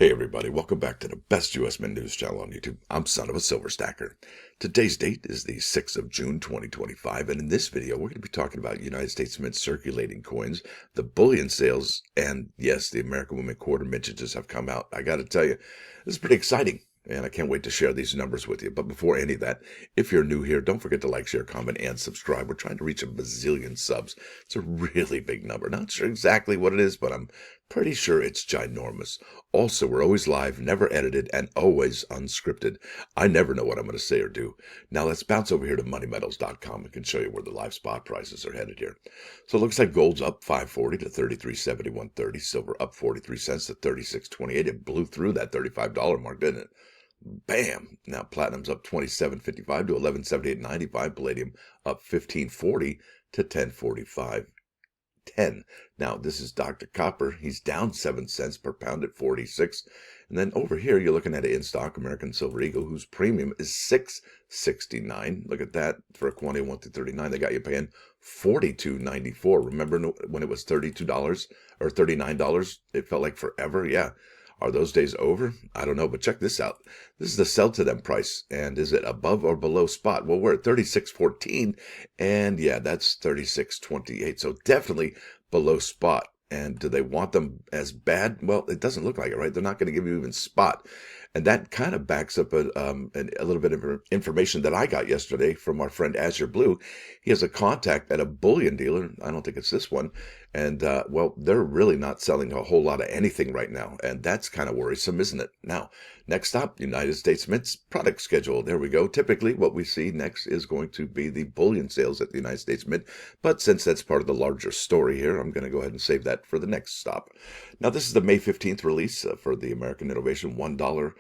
Hey everybody, welcome back to the best US Mint news channel on YouTube. I'm Son of a Silver Stacker. Today's date is the 6th of June 2025, and in this video we're going to be talking about United States Mint circulating coins, the bullion sales, and yes, the American Women Quarter mintages have come out. I got to tell you, this is pretty exciting, and I can't wait to share these numbers with you. But before any of that, if you're new here, don't forget to like, share, comment, and subscribe. We're trying to reach a bazillion subs. It's a really big number. Not sure exactly what it is, but I'm pretty sure it's ginormous. Also, we're always live, never edited, and always unscripted. I never know what I'm going to say or do. Now let's bounce over here to moneymetals.com and can show you where the live spot prices are headed here. So it looks like gold's up $5.40 to $33.71.30. Silver up 43 cents to $36.28. It blew through that $35 mark, didn't it? Bam! Now platinum's up $27.55 to $11.78.95. Palladium up $15.40 to $10.45.10. Now this is Dr. Copper. He's down 7 cents per pound at 46. And then over here you're looking at an in-stock American Silver Eagle whose premium is $6.69. Look at that for a quantity of 1 through 39. They got you paying $42.94. Remember when it was $32 or $39? It felt like forever. Yeah. Are those days over? I don't know, but check this out. This is the sell to them price. And is it above or below spot? Well, we're at 36.14, and yeah, that's 36.28. So definitely below spot. And do they want them as bad? Well, it doesn't look like it, right? They're not going to give you even spot. And that kind of backs up a little bit of information that I got yesterday from our friend Azure Blue. He has a contact at a bullion dealer. I don't think it's this one. And, well, they're really not selling a whole lot of anything right now. And that's kind of worrisome, isn't it? Now, next up, United States Mint's product schedule. There we go. Typically, what we see next is going to be the bullion sales at the United States Mint. But since that's part of the larger story here, I'm going to go ahead and save that for the next stop. Now, this is the May 15th release for the American Innovation $1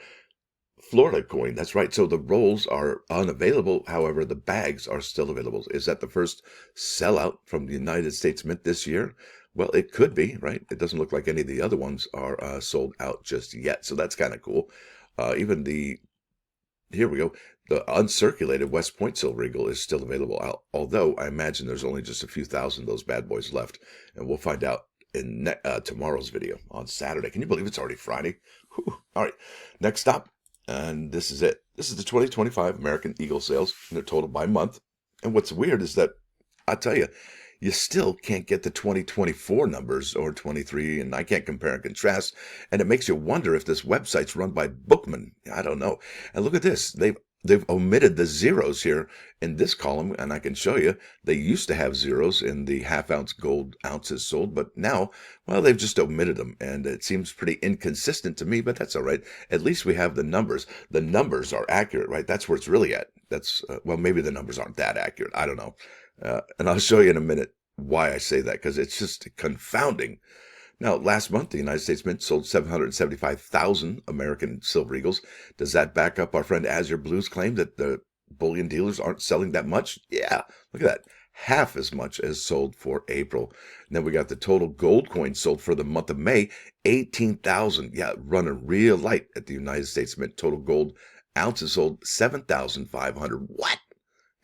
Florida coin. That's right. So the rolls are unavailable. However, the bags are still available. Is that the first sellout from the United States Mint this year? Well, it could be, right? It doesn't look like any of the other ones are sold out just yet. So that's kind of cool. Even here we go. The uncirculated West Point Silver Eagle is still available, although I imagine there's only just a few thousand of those bad boys left. And we'll find out in tomorrow's video on Saturday. Can you believe it's already Friday? Whew. All right. Next up. And this is it. This is the 2025 American Eagle sales, and they're totaled by month. And what's weird is that, I tell you, you still can't get the 2024 numbers or 23, and I can't compare and contrast. And it makes you wonder if this website's run by bookmen. I don't know. And look at this. They've omitted the zeros here in this column, and I can show you they used to have zeros in the half-ounce gold ounces sold, but now, well, they've just omitted them, and it seems pretty inconsistent to me, but that's all right. At least we have the numbers. The numbers are accurate, right? That's where it's really at. That's, well, maybe the numbers aren't that accurate. I don't know. And I'll show you in a minute why I say that, because it's just confounding. Now, last month, the United States Mint sold 775,000 American Silver Eagles. Does that back up our friend Azure Blue's claim that the bullion dealers aren't selling that much? Yeah, look at that. Half as much as sold for April. And then we got the total gold coins sold for the month of May, 18,000. Yeah, running real light at the United States Mint. Total gold ounces sold 7,500. What?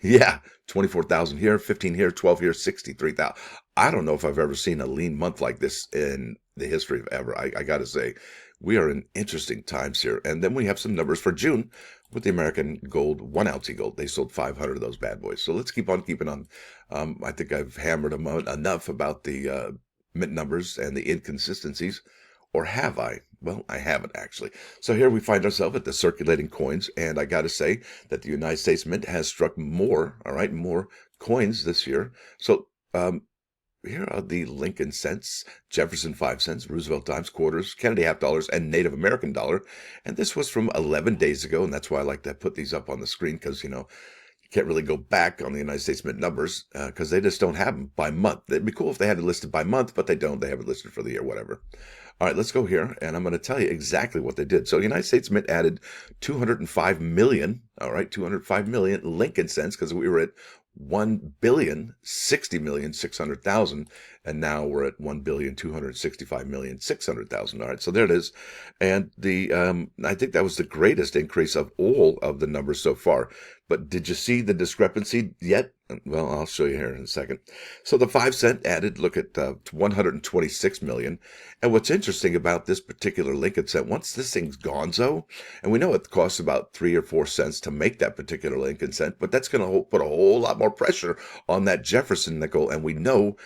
Yeah, 24,000 here, 15 here, 12 here, 63,000. I don't know if I've ever seen a lean month like this in the history of ever. I got to say, we are in interesting times here. And then we have some numbers for June with the American gold, 1 ounce gold. They sold 500 of those bad boys. So let's keep on keeping on. I think I've hammered them out enough about the mint numbers and the inconsistencies. Or have I? Well, I haven't actually. So here we find ourselves at the circulating coins, and I got to say that the United States Mint has struck more, all right, more coins this year. So here are the Lincoln cents, Jefferson 5 cents, Roosevelt dimes, quarters, Kennedy half dollars, and Native American dollar. And this was from 11 days ago, and that's why I like to put these up on the screen, because, you know, you can't really go back on the United States Mint numbers because they just don't have them by month. It'd be cool if they had it listed by month, but they don't. They have it listed for the year, whatever. All right, let's go here, and I'm going to tell you exactly what they did. So the United States Mint added 205 million, all right, 205 million Lincoln cents, because we were at 1,060,600,000, and now we're at 1,265,600,000. All right, so there it is. And the I think that was the greatest increase of all of the numbers so far. But did you see the discrepancy yet? Well, I'll show you here in a second. So the 5 cent added, look at 126 million. And what's interesting about this particular Lincoln cent, once this thing's gonzo, and we know it costs about 3 or 4 cents to make that particular Lincoln cent, but that's going to put a whole lot more pressure on that Jefferson nickel. And we know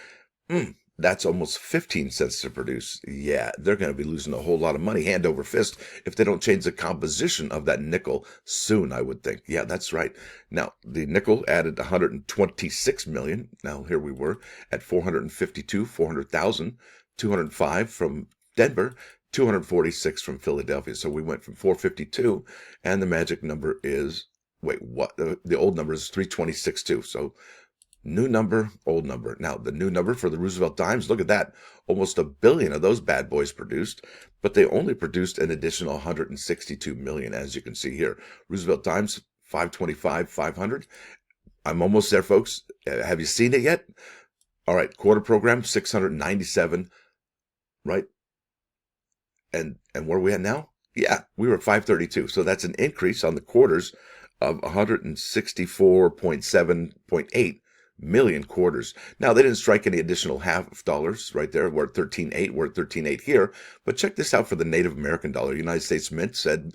that's almost 15 cents to produce. Yeah, they're going to be losing a whole lot of money hand over fist if they don't change the composition of that nickel soon, I would think. Yeah, that's right. Now, the nickel added 126 million. Now, here we were at 452, 400,000, 205 from Denver, 246 from Philadelphia. So we went from 452, and the magic number is, wait, what? The old number is 326 too. So new number, old number. Now, the new number for the Roosevelt dimes, look at that. Almost 1 billion of those bad boys produced, but they only produced an additional 162 million, as you can see here. Roosevelt dimes, 525, 500. I'm almost there, folks. Have you seen it yet? All right, quarter program, 697, right? And where are we at now? Yeah, we were at 532. So that's an increase on the quarters of 164.7.8 million quarters. Now, they didn't strike any additional half dollars right there. We're at 13.8. We're at 13.8 here. But check this out for the Native American dollar. United States Mint said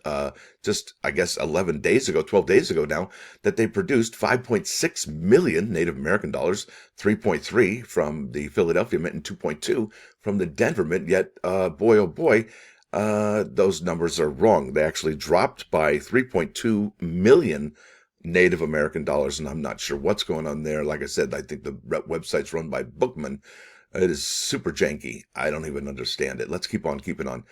just, I guess, 11 days ago, 12 days ago now, that they produced 5.6 million Native American dollars, 3.3 from the Philadelphia Mint and 2.2 from the Denver Mint. Yet, boy, oh boy, those numbers are wrong. They actually dropped by 3.2 million Native American dollars, and I'm not sure what's going on there. Like I said, I think the website's run by Bookman. It is super janky. I don't even understand it. Let's keep on keeping on.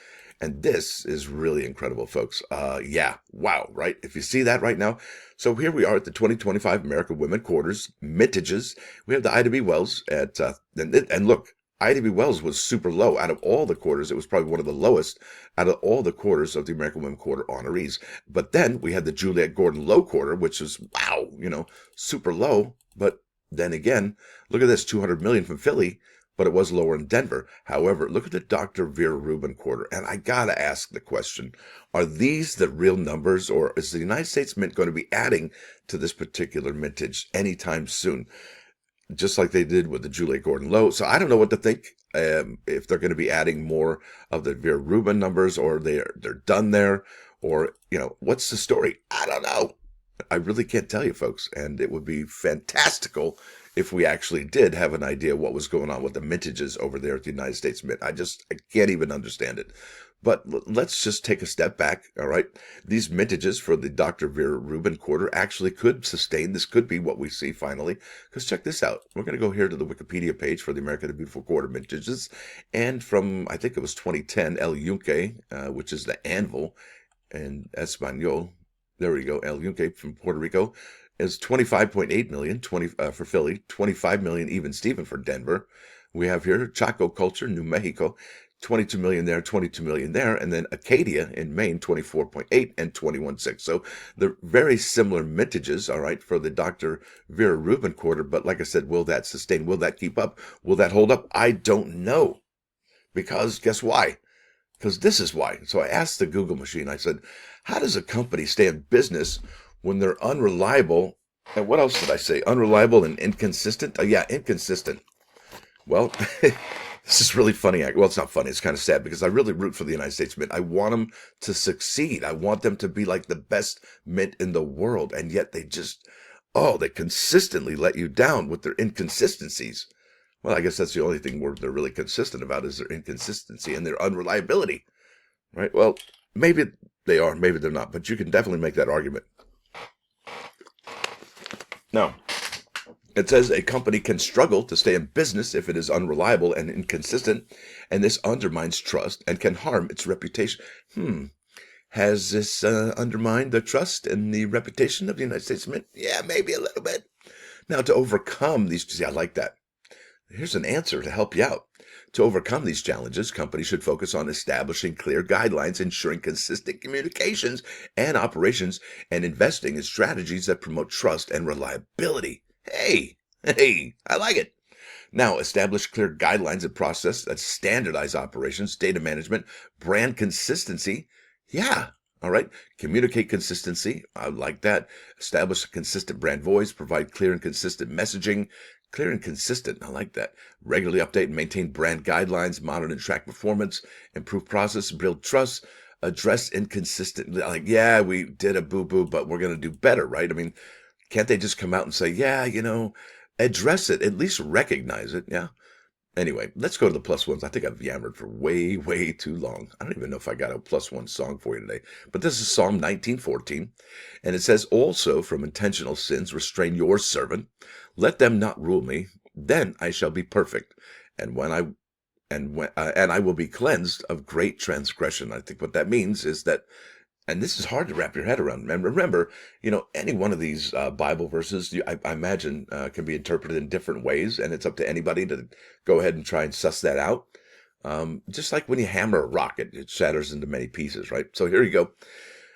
And this is really incredible, folks. Yeah, wow, right? If you see that right now. So here we are at the 2025 American Women Quarters, Mintages. We have the Ida B. Wells at, and look, Ida B. Wells was super low. Out of all the quarters, it was probably one of the lowest out of all the quarters of the American Women Quarter honorees. But then we had the Juliette Gordon Low Quarter, which is, wow, super low. But then again, look at this, 200 million from Philly, but it was lower in Denver. However, look at the Dr. Vera Rubin Quarter. And I got to ask the question, are these the real numbers, or is the United States Mint going to be adding to this particular mintage anytime soon? Just like they did with the Juliette Gordon Low. So I don't know what to think, if they're going to be adding more of the Vera Rubin numbers, or they're done there, or, what's the story? I don't know. I really can't tell you, folks. And it would be fantastical if we actually did have an idea what was going on with the mintages over there at the United States Mint. I can't even understand it. But let's just take a step back, all right? These mintages for the Dr. Vera Rubin Quarter actually could sustain. This could be what we see finally. Because check this out. We're going to go here to the Wikipedia page for the American the Beautiful Quarter mintages. And from, I think it was 2010, El Yunque, which is the anvil in Espanol. There we go, El Yunque from Puerto Rico, is 25.8 million for Philly, 25 million even Steven for Denver. We have here Chaco Culture, New Mexico, 22 million there, 22 million there, and then Acadia in Maine, 24.8 and 21.6. So they're very similar mintages, all right, for the Dr. Vera Rubin Quarter. But like I said, will that sustain? Will that keep up? Will that hold up? I don't know. Because guess why? Because this is why. So I asked the Google machine, I said, how does a company stay in business when they're unreliable? And what else did I say? Unreliable and inconsistent? Yeah, inconsistent. Well, this is really funny. Well, it's not funny. It's kind of sad because I really root for the United States Mint. I want them to succeed. I want them to be like the best mint in the world. And yet they they consistently let you down with their inconsistencies. Well, I guess that's the only thing they're really consistent about is their inconsistency and their unreliability, right? Well, maybe they are, maybe they're not, but you can definitely make that argument. Now, it says a company can struggle to stay in business if it is unreliable and inconsistent, and this undermines trust and can harm its reputation. Has this undermined the trust and the reputation of the United States Mint? Yeah, maybe a little bit. Now, to overcome these, see, I like that. Here's an answer to help you out. To overcome these challenges, companies should focus on establishing clear guidelines, ensuring consistent communications and operations, and investing in strategies that promote trust and reliability. Hey, I like it. Now, establish clear guidelines and process that standardize operations, data management, brand consistency. Yeah, All right. Communicate consistency. I like that. Establish a consistent brand voice. Provide clear and consistent messaging. Clear and consistent. I like that. Regularly update and maintain brand guidelines. Monitor and track performance. Improve process. Build trust. Address inconsistent. Like, yeah, we did a boo-boo, but we're going to do better, right? I mean, can't they just come out and say, yeah, address it, at least recognize it? Yeah. Anyway, let's go to the plus ones. I think I've yammered for way, way too long. I don't even know if I got a plus one song for you today. But this is Psalm 19:14. And it says, also from intentional sins, restrain your servant. Let them not rule me. Then I shall be perfect. And I will be cleansed of great transgression. I think what that means is that, and this is hard to wrap your head around. And remember, any one of these Bible verses, I imagine, can be interpreted in different ways, and it's up to anybody to go ahead and try and suss that out. Just like when you hammer a rock, it shatters into many pieces, right? So here you go.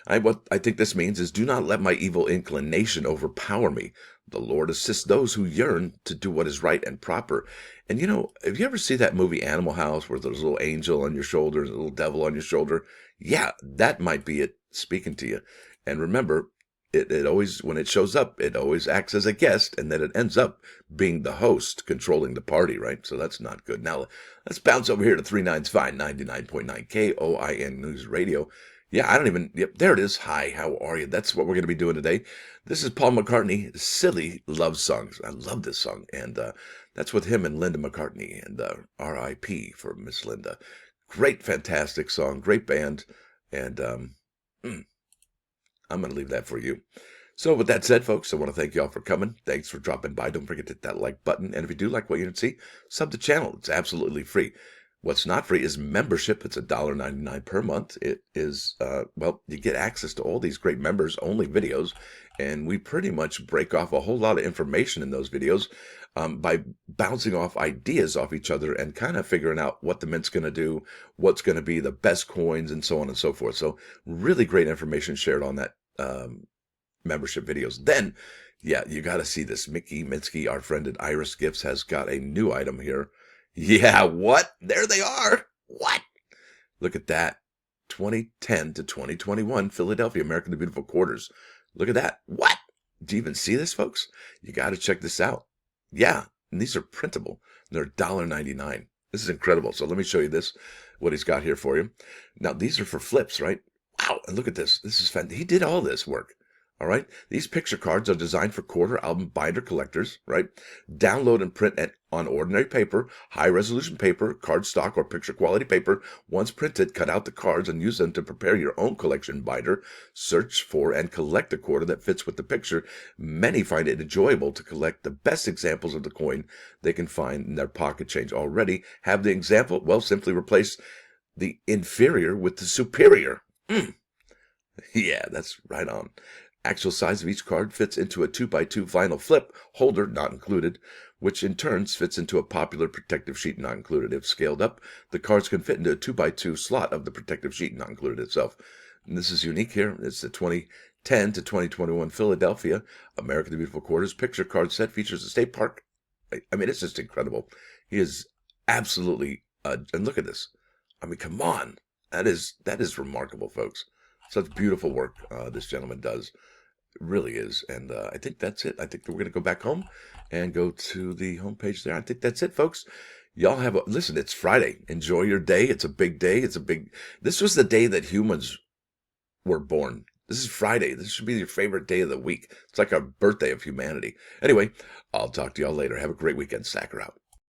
What I think this means is, do not let my evil inclination overpower me. The Lord assists those who yearn to do what is right and proper. And if you ever see that movie Animal House, where there's a little angel on your shoulder, and a little devil on your shoulder, yeah, that might be it speaking to you. And remember, it always, when it shows up, it always acts as a guest, and then it ends up being the host controlling the party, right? So that's not good. Now, let's bounce over here to 395 99.9 KOIN News Radio. Yeah, yep, there it is. Hi, how are you? That's what we're going to be doing today. This is Paul McCartney, Silly Love Songs. I love this song. And that's with him and Linda McCartney, and R.I.P. for Miss Linda. Great, fantastic song. Great band. And I'm going to leave that for you. So with that said, folks, I want to thank you all for coming. Thanks for dropping by. Don't forget to hit that like button. And if you do like what you see, sub the channel. It's absolutely free. What's not free is membership. It's $1.99 per month. It is, you get access to all these great members-only videos, and we pretty much break off a whole lot of information in those videos by bouncing off ideas off each other and kind of figuring out what the mint's going to do, what's going to be the best coins, and so on and so forth. So really great information shared on that membership videos. Then, yeah, you got to see this. Mickey Minsky, our friend at Iris Gifts, has got a new item here. Yeah, what? There they are. What? Look at that. 2010 to 2021, Philadelphia, American the Beautiful Quarters. Look at that. What? Do you even see this, folks? You got to check this out. Yeah, and these are printable. They're $1.99. This is incredible. So let me show you this, what he's got here for you. Now, these are for flips, right? Wow, and look at this. This is fantastic. He did all this work. All right. These picture cards are designed for quarter album binder collectors, right? Download and print on ordinary paper, high resolution paper, cardstock, or picture quality paper. Once printed, cut out the cards and use them to prepare your own collection binder. Search for and collect a quarter that fits with the picture. Many find it enjoyable to collect the best examples of the coin they can find in their pocket change. Already have the example? Well, simply replace the inferior with the superior. Yeah, that's right on. Actual size of each card fits into a 2x2 vinyl flip, holder not included, which in turn fits into a popular protective sheet not included. If scaled up, the cards can fit into a 2x2 slot of the protective sheet not included itself. And this is unique here. It's the 2010 to 2021 Philadelphia, American the Beautiful Quarters picture card set. Features a state park. I mean, it's just incredible. He is absolutely, and look at this. I mean, come on. That is remarkable, folks. Such beautiful work this gentleman does. It really is. And I think that's it. I think we're going to go back home and go to the homepage there. I think that's it, folks. Y'all listen, it's Friday. Enjoy your day. It's a big day. This was the day that humans were born. This is Friday. This should be your favorite day of the week. It's like a birthday of humanity. Anyway, I'll talk to y'all later. Have a great weekend. Stacker out.